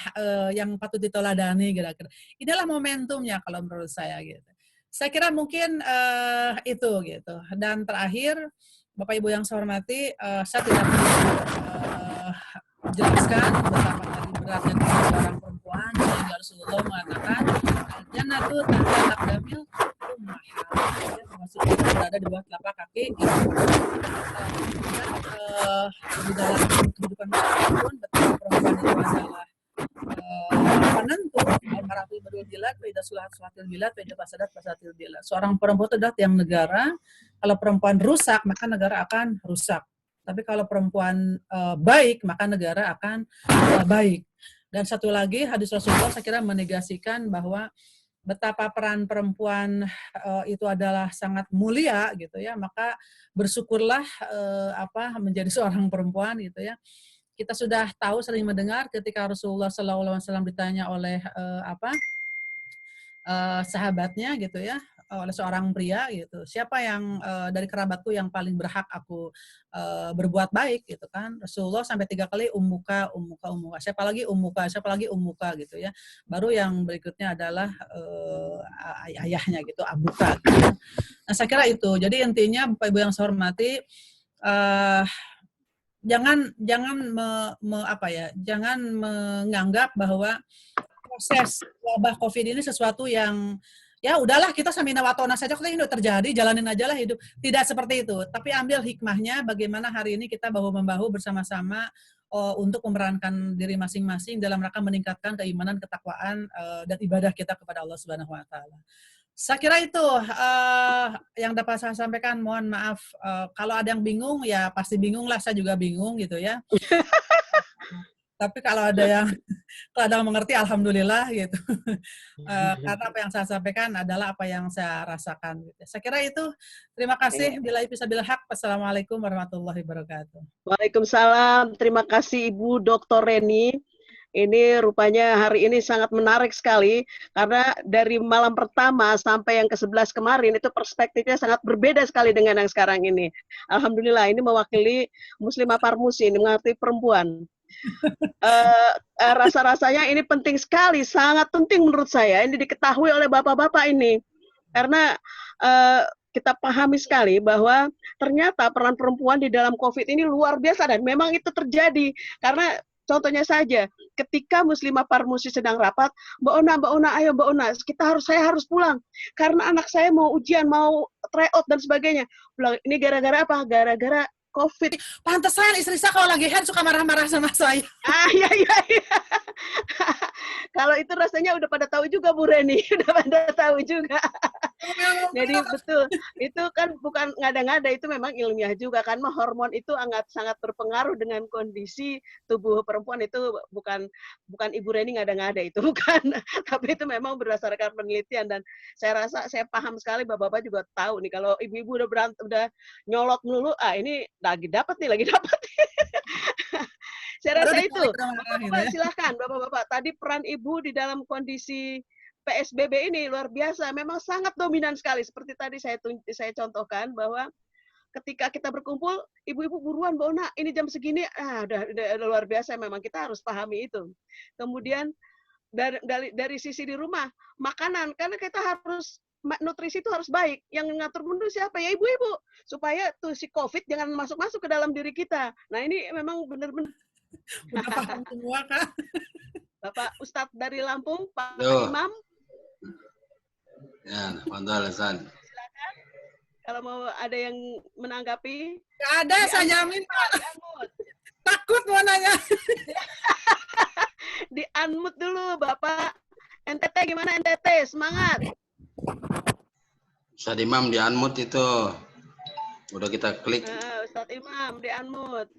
yang patut diteladani kira-kira. Inilah momentumnya kalau menurut saya gitu. Saya kira mungkin itu gitu. Dan terakhir, Bapak Ibu yang saya hormati, saya tidak perlu jelaskan betapa tadi beratnya tugas seorang perempuan sehingga Rasulullah mengatakan jannatu tahta aqdamil ummahat, termasuk kita berada di bawah telapak kaki ibu. Di dalam kehidupan manusia pun betapa perempuan itu adalah penentu al-mar'atu badul bilad wa idza sulahatil bilad wa idza fasadat fasatil bilad. Seorang perempuan itu adalah tiang negara. Kalau perempuan rusak, maka negara akan rusak. Tapi kalau perempuan baik, maka negara akan baik. Dan satu lagi, hadis Rasulullah saya kira menegasikan bahwa betapa peran perempuan itu adalah sangat mulia gitu ya. Maka bersyukurlah menjadi seorang perempuan gitu ya. Kita sudah tahu, sering mendengar ketika Rasulullah SAW ditanya oleh sahabatnya gitu ya, oleh seorang pria gitu, siapa yang dari kerabatku yang paling berhak aku berbuat baik gitu kan. Rasulullah sampai 3 kali ummuka, siapa lagi ummuka gitu ya. Baru yang berikutnya adalah ayahnya gitu, abuka gitu. Nah saya kira itu. Jadi intinya Bapak Ibu yang saya hormati, jangan menganggap bahwa proses wabah COVID ini sesuatu yang ya udahlah kita samina watona saja, kita ini terjadi, jalanin aja lah hidup. Tidak seperti itu, tapi ambil hikmahnya bagaimana hari ini kita bahu-membahu bersama-sama untuk memerankan diri masing-masing dalam rangka meningkatkan keimanan, ketakwaan, dan ibadah kita kepada Allah Subhanahu wa Ta'ala. Saya kira itu yang dapat saya sampaikan. Mohon maaf kalau ada yang bingung, ya pasti bingung lah, saya juga bingung gitu ya. Tapi kalau ada yang mengerti, alhamdulillah gitu. Karena apa yang saya sampaikan adalah apa yang saya rasakan. Gitu. Saya kira itu. Terima kasih. Bila bisa bil haq. Wassalamualaikum warahmatullahi wabarakatuh. Waalaikumsalam. Terima kasih Ibu Dr. Reni. Ini rupanya hari ini sangat menarik sekali karena dari malam pertama sampai yang ke-11 kemarin itu perspektifnya sangat berbeda sekali dengan yang sekarang ini. Alhamdulillah ini mewakili Muslimah Parmusi, ini mengerti perempuan. Rasa-rasanya ini penting sekali, sangat penting menurut saya ini diketahui oleh bapak-bapak ini karena kita pahami sekali bahwa ternyata peran perempuan di dalam COVID ini luar biasa dan memang itu terjadi karena contohnya saja, ketika Muslimah Parmusi sedang rapat, Mbak Ona, ayo Mbak Ona, saya harus pulang karena anak saya mau ujian, mau tryout dan sebagainya. Pulang, ini gara-gara apa? Gara-gara COVID. Pantesan istri saya kalau lagi head suka marah-marah sama saya. Iya. Kalau itu rasanya udah pada tahu juga Bu Reni, udah pada tahu juga. Jadi betul, itu kan bukan ngada-ngada, itu memang ilmiah juga kan, hormon itu sangat berpengaruh dengan kondisi tubuh perempuan. Itu bukan Ibu Reni ngada-ngada, itu bukan, tapi itu memang berdasarkan penelitian dan saya rasa saya paham sekali, bapak-bapak juga tahu nih kalau ibu-ibu udah nyolot melulu, ini lagi dapat nih. Saya rasa itu. Bapak-bapak silahkan, bapak-bapak. Tadi peran ibu di dalam kondisi PSBB ini luar biasa, memang sangat dominan sekali. Seperti tadi saya contohkan bahwa ketika kita berkumpul, ibu-ibu buruan, Mbak Ona, ini jam segini, udah luar biasa, memang kita harus pahami itu. Kemudian dari sisi di rumah, makanan, karena kita harus nutrisi itu harus baik. Yang ngatur mundur siapa? Ya ibu-ibu. Supaya tuh si COVID jangan masuk-masuk ke dalam diri kita. Nah ini memang benar-benar. Udah paham semua kan? Bapak Ustadz dari Lampung, Pak Imam. Ya, Fadhal Hasan. Silakan. Kalau mau ada yang menanggapi. Nggak ada, saya jamin Pak. Takut mau nanya. Di-unmute dulu Bapak. NTT gimana NTT? Semangat. Ustadz Imam di-unmute itu. Udah kita klik. Ustadz Imam di-unmute.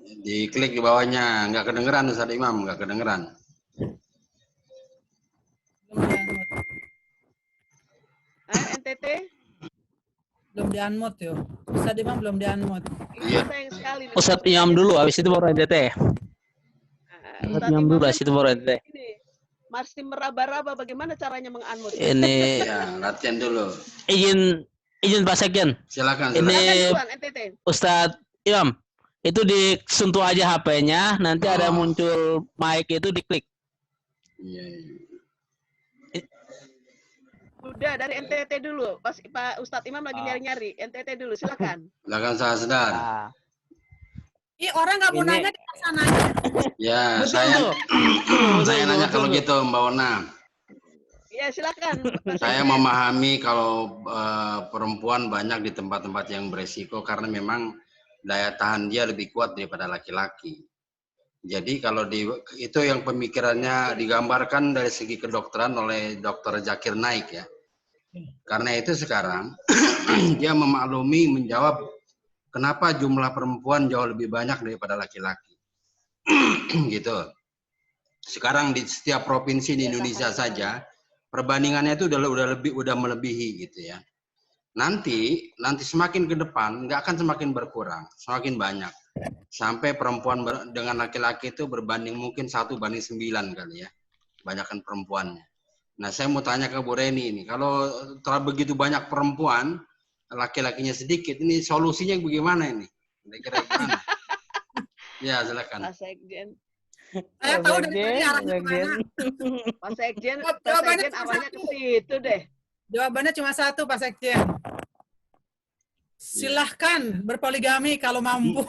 Diklik di bawahnya. Nggak kedengeran Ustadz Imam, nggak kedengeran. NTT di-unmute yuk. Ustadz Imam belum di-unmute. Iya. Sayang sekali. Ustadz Imam dulu, habis itu baru NTT. Ustadz Imam dulu, Imam habis itu baru NTT. ini masih meraba-raba bagaimana caranya mengunmute. Ini Ya, latihan dulu. izin Pak Sekjen. Silakan. Ini Silakan duluan, NTT. Ustadz Imam, itu disentuh aja HP-nya, nanti ada muncul mic itu diklik. Iya, iya. Udah dari NTT dulu. Pak Ustadz Imam lagi nyari-nyari. NTT dulu, silakan. Silakan Ustaz Hasdan. Ih, orang nggak mau Ini- nanya di sana. Ya, Betul, saya tuh. saya Betul, nanya betul, kalau betul. gitu Mbak Ona. Ya, silakan. Pak Saya Sekjen. memahami kalau perempuan banyak di tempat-tempat yang beresiko karena memang daya tahan dia lebih kuat daripada laki-laki. Jadi kalau itu yang pemikirannya digambarkan dari segi kedokteran oleh Dr. Zakir Naik ya. Karena itu sekarang dia memaklumi menjawab kenapa jumlah perempuan jauh lebih banyak daripada laki-laki. Gitu. Sekarang di setiap provinsi di Indonesia saja perbandingannya itu udah melebihi gitu ya. Nanti semakin ke depan nggak akan semakin berkurang, semakin banyak. Sampai perempuan dengan laki-laki itu berbanding mungkin 1:9 kali ya. Banyakkan perempuannya. Nah, saya mau tanya ke Bu Reni ini, kalau telah begitu banyak perempuan, laki-lakinya sedikit, ini solusinya bagaimana ini? Kira-kira gimana? Ya, silakan. Pak Sekjen. Saya tahu dari tadi arahnya kemana. Pak Sekjen, Jawabannya cuma awalnya ke satu. situ deh. Jawabannya cuma satu, Pak Sekjen. Silahkan berpoligami kalau mampu.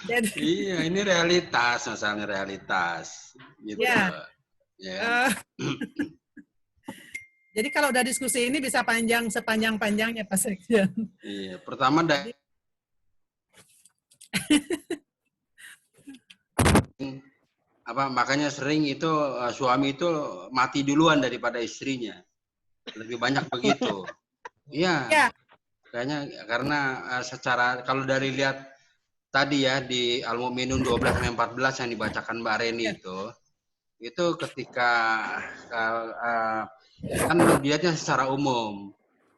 Jadi, Iya, ini realitas, masalahnya realitas. Gitu. Ya. Ya. Jadi kalau udah diskusi ini bisa panjang sepanjang-panjangnya Pak Sekjen. Iya, pertama makanya sering itu suami itu mati duluan daripada istrinya. Lebih banyak begitu. Iya. Ya. Kayaknya karena secara kalau dari lihat tadi ya di Al-Mu'minun 12-14 yang dibacakan Mbak Reni itu ketika kan dilihatnya secara umum,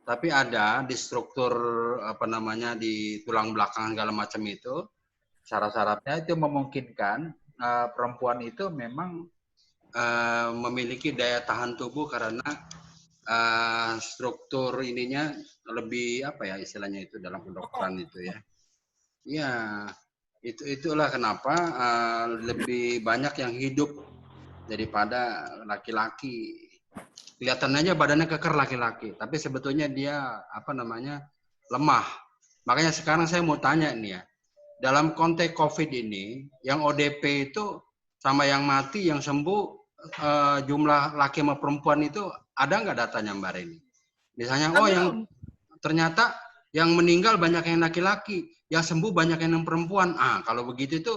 tapi ada di struktur di tulang belakang segala macam itu syarat-syaratnya itu memungkinkan perempuan itu memang memiliki daya tahan tubuh karena struktur ininya lebih istilahnya itu dalam kedokteran itu ya. Ya, itulah kenapa lebih banyak yang hidup daripada laki-laki. Kelihatannya badannya keker laki-laki, tapi sebetulnya dia lemah. Makanya sekarang saya mau tanya nih ya, dalam konteks COVID ini, yang ODP itu sama yang mati, yang sembuh, jumlah laki sama perempuan itu ada nggak datanya Mbak Reni? Misalnya, yang ternyata yang meninggal banyak yang laki-laki, yang sembuh banyak yang perempuan. Kalau begitu itu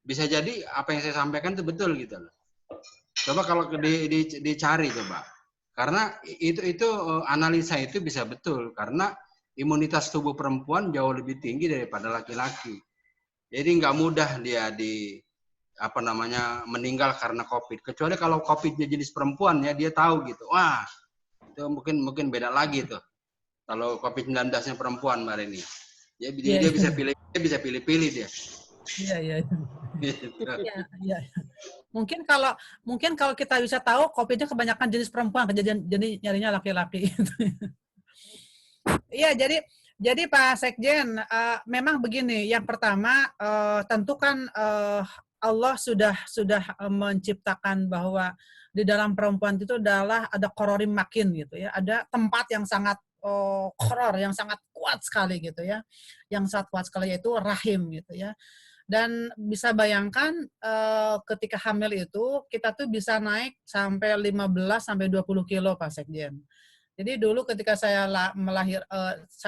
bisa jadi apa yang saya sampaikan itu betul gitu loh. Coba kalau dicari coba. Karena itu analisa itu bisa betul karena imunitas tubuh perempuan jauh lebih tinggi daripada laki-laki. Jadi nggak mudah dia meninggal karena COVID. Kecuali kalau COVID-nya jenis perempuan ya dia tahu gitu. Wah, itu mungkin beda lagi tuh. Kalau COVID-19-nya perempuan Mbak Reni. Dia bisa pilih-pilih dia. Iya. Iya. Mungkin kalau kita bisa tahu COVID-nya kebanyakan jenis perempuan, jadi nyarinya laki-laki. Iya, jadi Pak Sekjen, memang begini. Yang pertama, tentu kan Allah sudah menciptakan bahwa di dalam perempuan itu adalah ada kororim makin gitu ya, ada tempat yang sangat koror, yang sangat kuat sekali gitu ya, yang sangat kuat sekali yaitu rahim gitu ya. Dan bisa bayangkan ketika hamil itu kita tuh bisa naik sampai 15-20 kilo Pak Sekjen. Jadi dulu ketika saya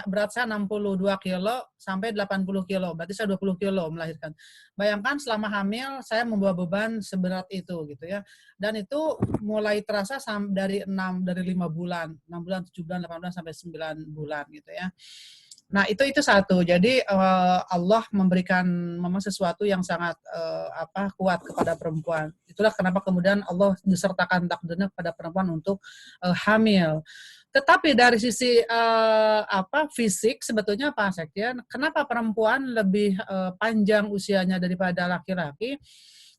berat saya 62 kilo sampai 80 kilo, berarti saya 20 kilo melahirkan. Bayangkan selama hamil saya membawa beban seberat itu gitu ya. Dan itu mulai terasa dari 5 bulan, 6 bulan, 7 bulan, 8 bulan sampai 9 bulan gitu ya. Nah, itu satu. Jadi Allah memberikan memang sesuatu yang sangat kuat kepada perempuan. Itulah kenapa kemudian Allah disertakan takdirnya kepada perempuan untuk hamil. Tetapi dari sisi fisik sebetulnya Pak Sekjen, kenapa perempuan lebih panjang usianya daripada laki-laki?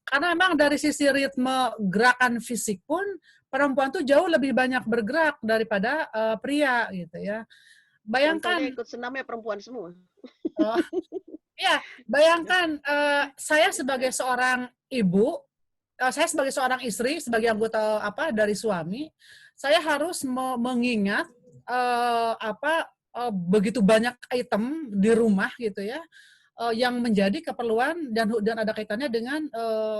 Karena memang dari sisi ritme gerakan fisik pun perempuan tuh jauh lebih banyak bergerak daripada pria gitu ya. Bayangkan, contohnya ikut senamnya perempuan semua. ya, bayangkan saya sebagai seorang ibu, saya sebagai seorang istri, sebagai anggota dari suami, saya harus mengingat begitu banyak item di rumah gitu ya, yang menjadi keperluan dan ada kaitannya dengan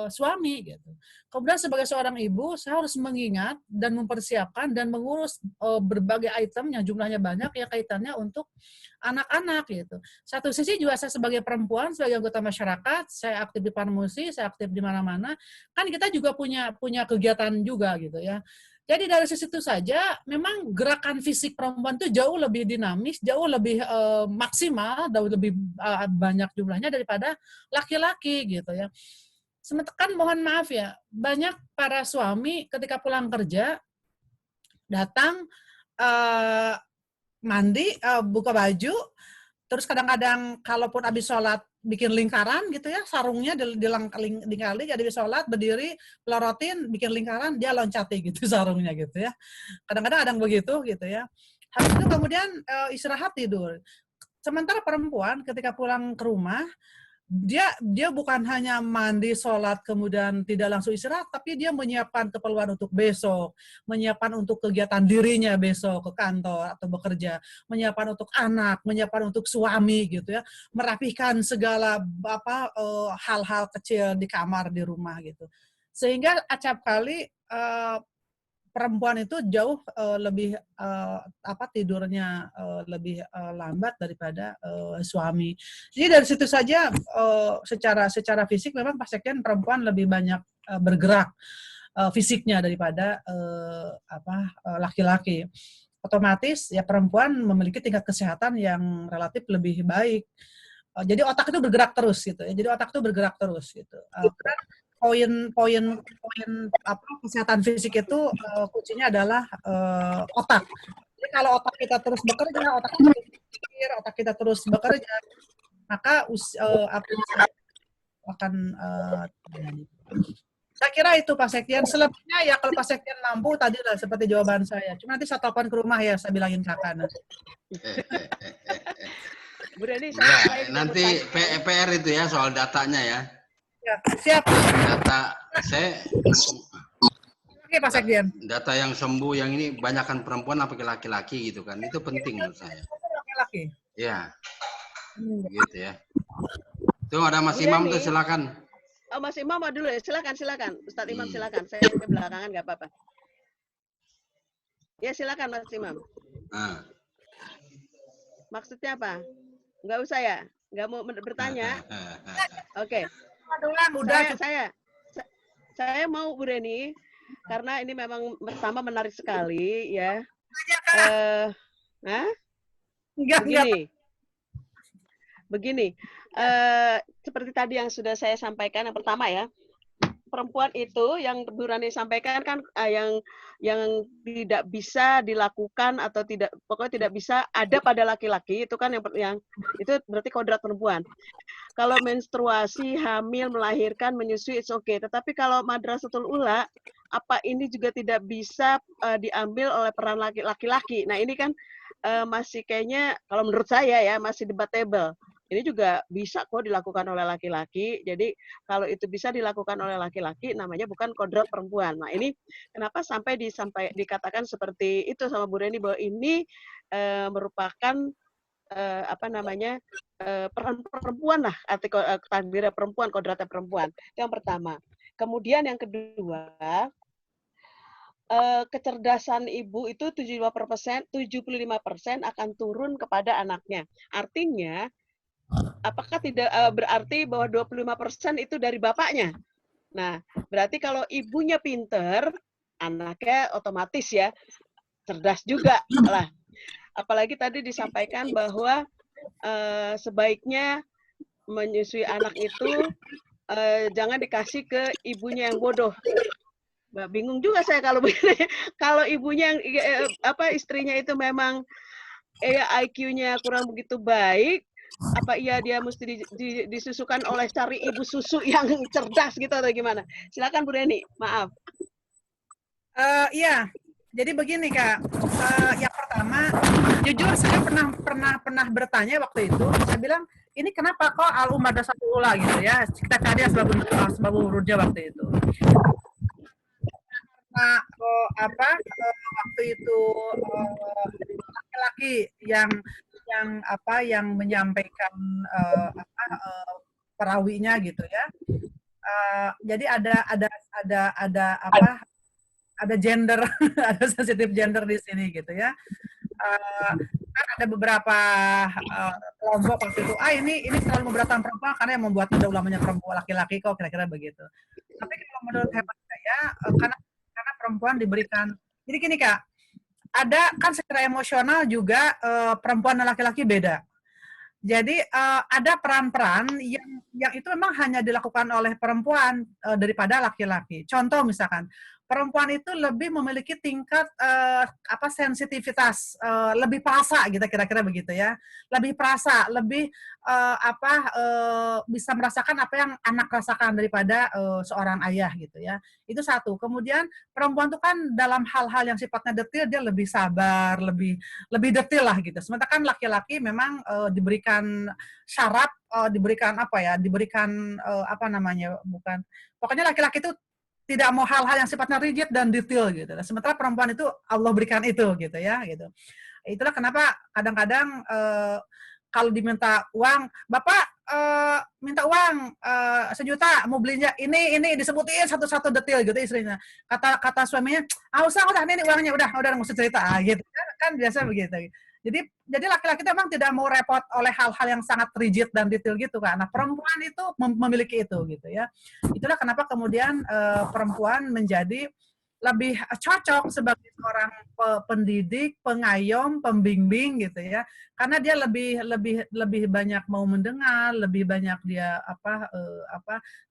suami gitu. Kemudian sebagai seorang ibu, saya harus mengingat dan mempersiapkan dan mengurus berbagai item yang jumlahnya banyak yang kaitannya untuk anak-anak gitu. Satu sisi juga saya sebagai perempuan, sebagai anggota masyarakat, saya aktif di Parmusi, saya aktif di mana-mana, kan kita juga punya kegiatan juga gitu ya. Jadi dari sisi itu saja, memang gerakan fisik perempuan itu jauh lebih dinamis, jauh lebih maksimal, jauh lebih banyak jumlahnya daripada laki-laki gitu ya. Sementara kan mohon maaf ya, banyak para suami ketika pulang kerja datang mandi, buka baju, terus kadang-kadang kalaupun habis sholat bikin lingkaran gitu ya, sarungnya dilingkari, jadi habis sholat berdiri, pelorotin, bikin lingkaran, dia loncati gitu sarungnya gitu ya. Kadang-kadang ada yang begitu gitu ya. Habis itu kemudian istirahat tidur. Sementara perempuan ketika pulang ke rumah, dia bukan hanya mandi, sholat, kemudian tidak langsung istirahat, tapi dia menyiapkan keperluan untuk besok, menyiapkan untuk kegiatan dirinya besok ke kantor atau bekerja, menyiapkan untuk anak, menyiapkan untuk suami gitu ya, merapihkan segala hal-hal kecil di kamar di rumah gitu. Sehingga acap kali perempuan itu jauh lebih tidurnya lebih lambat daripada suami. Jadi dari situ saja secara fisik memang Pak Sekjen perempuan lebih banyak bergerak fisiknya daripada laki-laki. Otomatis ya perempuan memiliki tingkat kesehatan yang relatif lebih baik. Jadi otak itu bergerak terus gitu ya. Jadi otak itu bergerak terus gitu. Poin kesehatan fisik itu kuncinya adalah otak. Jadi kalau otak kita terus bekerja, otak kita terus berpikir, otak kita terus bekerja, maka akan terjadi. Saya kira itu Pak Sekjen. Selebihnya ya kalau Pak Sekjen mampu tadi lah seperti jawaban saya. Cuma nanti saya telepon ke rumah ya, saya bilangin kakak. Bu Reni, nanti PR itu ya soal datanya ya. Ya, siap. Data saya. Oke, Pak Sekjen. Data yang sembuh yang ini banyakkan perempuan apa laki-laki gitu kan? Itu penting menurut saya. Laki-laki. Ya. Gitu ya. Tuh ada Mas Imam tuh silakan. Oh, Mas Imam dulu ya. Silakan. Ustadz Imam silakan. Saya belakangan nggak apa-apa. Ya silakan Mas Imam. Nah. Maksudnya apa? Nggak usah ya? Nggak mau bertanya? Oke. Saya mau Bu Reni, karena ini memang pertama menarik sekali ya. Begini, seperti tadi yang sudah saya sampaikan yang pertama ya, perempuan itu yang Bu Rani sampaikan kan yang tidak bisa dilakukan atau pokoknya tidak bisa ada pada laki-laki itu kan yang itu berarti kodrat perempuan. Kalau menstruasi, hamil, melahirkan, menyusui, it's okay. Tetapi kalau madrasatul ula, apa ini juga tidak bisa diambil oleh peran laki-laki? Nah ini kan masih kayaknya kalau menurut saya ya masih debatable. Ini juga bisa kok dilakukan oleh laki-laki. Jadi kalau itu bisa dilakukan oleh laki-laki, namanya bukan kodrat perempuan. Nah ini kenapa sampai dikatakan seperti itu sama Bu Reni bahwa ini merupakan peran perempuan lah, arti takdirnya perempuan, kodratnya perempuan. Itu yang pertama. Kemudian yang kedua, kecerdasan ibu itu 75% akan turun kepada anaknya. Artinya, apakah tidak berarti bahwa 25% itu dari bapaknya? Nah, berarti kalau ibunya pinter, anaknya otomatis ya cerdas juga lah. Apalagi tadi disampaikan bahwa sebaiknya menyusui anak itu jangan dikasih ke ibunya yang bodoh. Nah, bingung juga saya kalau begini. Kalau ibunya yang istrinya itu memang IQ-nya kurang begitu baik, apa iya dia mesti disusukan oleh cari ibu susu yang cerdas gitu atau gimana? Silakan Bu Reni, maaf. Iya, jadi begini Kak. Yang pertama, jujur saya pernah bertanya waktu itu. Saya bilang, ini kenapa kok al-umma ada satu ula gitu ya? Kita cari sebab urutnya waktu itu. Nah, waktu itu laki-laki yang menyampaikan perawinya gitu ya. Jadi ada gender, ada sensitif gender di sini gitu ya. Kan ada beberapa kelompok waktu itu, ini terlalu memberatkan perempuan karena yang membuat ada ulamanya perempuan laki-laki kok kira-kira begitu. Tapi kalau menurut hemat saya, karena perempuan diberikan, jadi gini Kak, ada kan secara emosional juga perempuan dan laki-laki beda. Jadi ada peran-peran yang itu memang hanya dilakukan oleh perempuan daripada laki-laki. Contoh misalkan, perempuan itu lebih memiliki tingkat sensitivitas, lebih perasa gitu kira-kira begitu ya. Lebih perasa, lebih bisa merasakan apa yang anak rasakan daripada seorang ayah gitu ya. Itu satu. Kemudian perempuan itu kan dalam hal-hal yang sifatnya detail dia lebih sabar, lebih detail lah gitu. Sementara kan laki-laki memang diberikan syarat, diberikan pokoknya laki-laki itu tidak mau hal-hal yang sifatnya rigid dan detail gitu. Sementara perempuan itu Allah berikan itu gitu ya gitu. Itulah kenapa kadang-kadang kalau diminta uang, Bapak minta uang 1 juta mau belinya ini disebutin satu-satu detail gitu istrinya. Kata suaminya, usah udah ini uangnya udah nggak usah cerita gitu. Kan biasa begitu. Jadi laki-laki itu memang tidak mau repot oleh hal-hal yang sangat rigid dan detail gitu kan. Nah, perempuan itu memiliki itu gitu ya. Itulah kenapa kemudian perempuan menjadi lebih cocok sebagai seorang pendidik, pengayom, pembimbing gitu ya. Karena dia lebih banyak mau mendengar, lebih banyak dia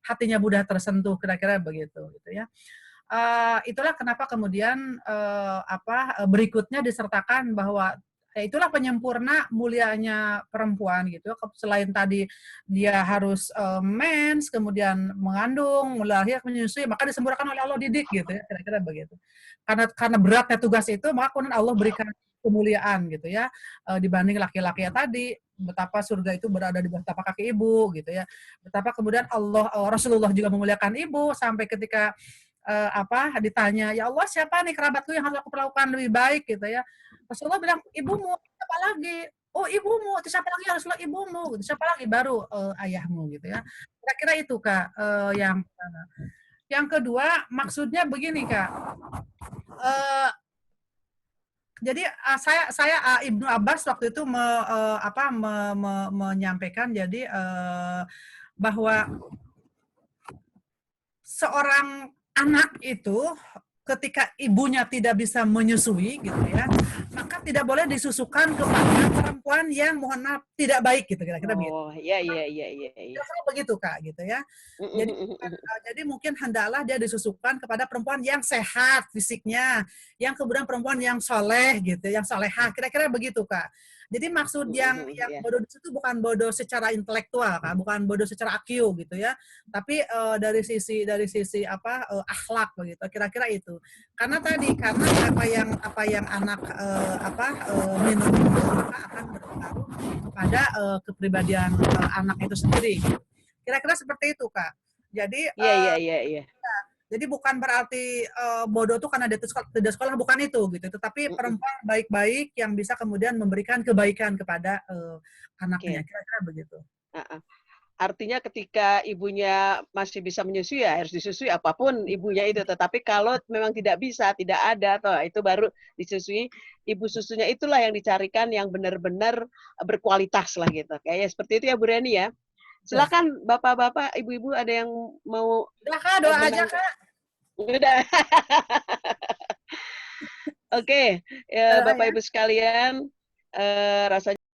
hatinya mudah tersentuh kira-kira begitu gitu ya. Itulah kenapa kemudian berikutnya disertakan bahwa itulah penyempurna mulianya perempuan gitu. Selain tadi dia harus mens, kemudian mengandung, melahirkan, menyusui, maka disempurnakan oleh Allah didik gitu ya, kira-kira begitu. Karena beratnya tugas itu, maka kemudian Allah berikan kemuliaan gitu ya, dibanding laki-laki yang tadi. Betapa surga itu berada di bawah tapak kaki ibu gitu ya. Betapa kemudian Rasulullah juga memuliakan ibu sampai ketika ditanya, ya Allah siapa nih kerabatku yang harus aku perlakukan lebih baik gitu ya. Rasulullah bilang, ibumu, siapa lagi? Oh ibumu, siapa lagi Rasulullah ibumu, siapa lagi baru ayahmu gitu ya. Kira-kira itu Kak yang pertama. Yang kedua maksudnya begini Kak. Jadi saya Ibnu Abbas waktu itu menyampaikan jadi bahwa seorang anak itu ketika ibunya tidak bisa menyusui gitu ya, maka tidak boleh disusukan kepada perempuan yang mohon maaf tidak baik gitu kira-kira begitu. Oh, iya. Begitu Kak gitu ya. Jadi mungkin hendaklah dia disusukan kepada perempuan yang sehat fisiknya, yang kemudian perempuan yang soleh gitu, yang solehah, kira-kira begitu Kak. Jadi maksud yang bodoh di situ bukan bodoh secara intelektual Kak, bukan bodoh secara IQ gitu ya, tapi dari sisi akhlak begitu, kira-kira itu. Karena apa yang anak minum itu maka akan berpengaruh kepada kepribadian anak itu sendiri. Kira-kira seperti itu Kak. Jadi Iya. jadi bukan berarti bodoh itu karena dia tidak sekolah, bukan itu gitu. Tetapi perempuan baik-baik yang bisa kemudian memberikan kebaikan kepada anaknya. Kira-kira begitu. Artinya ketika ibunya masih bisa menyusui ya harus disusui apapun ibunya itu. Tetapi kalau memang tidak bisa, tidak ada, itu baru disusui. Ibu susunya itulah yang dicarikan yang benar-benar berkualitas lah gitu. Kayaknya seperti itu ya Bu Reni ya. Silakan bapak-bapak, ibu-ibu ada yang mau? Udah Kak, doa aja Kak. Udah. Oke, Bapak Ibu sekalian, rasanya